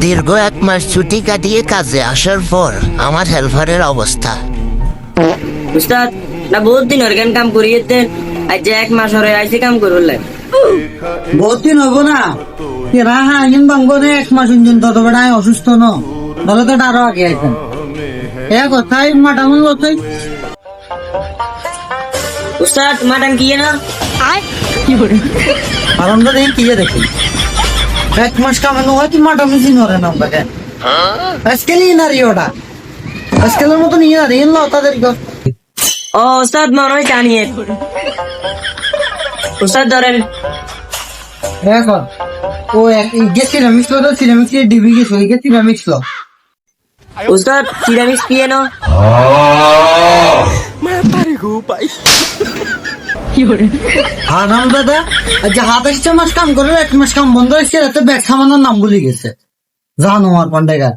দীর্ঘ 1 মাস ছুটি কাটিয়ে কাজে আসার পর আমার হেল্পারের অবস্থা। উস্তাদ না বহুত দিন অর্গান কাম করিয়ে দেন, আজ যে 1 মাস হরে আইসি কাম করলে বহুত দিন হবো না রাহা ইঞ্জিন ভাঙবো না 1 মাস ইঞ্জিন তত বেড়ায় অসুস্থ ন ধরো তো আরো আগে আইতেন এ কথাই মাটামন কথাই উস্তাদ মাটান কি না আনন্দ দেখি কি দেখি 1 মাস কামানো হয় তুই মাটা মিশিন হরে না আমাকে আজকে নিয়ে না রি ওটা আজকালের মতো নিয়ে না রি তাদের ও উস্তাদ মনে হয় জানিয়ে উস্তাদ ধরেন এখন ও গেছিলাম মিশলো তো সিরামিক্স ডিবি গেছিল গেছিলাম মিশলো উস্তাদ সিরামিক্স কি না হারাম দাদা আজ হাত 1 মাস কাম করে 1 মাস কাম বন্ধ হয়েছে রাতে ব্যাগ সামানোর নাম ভুলে গেছে জানো আমার পান্ডেগার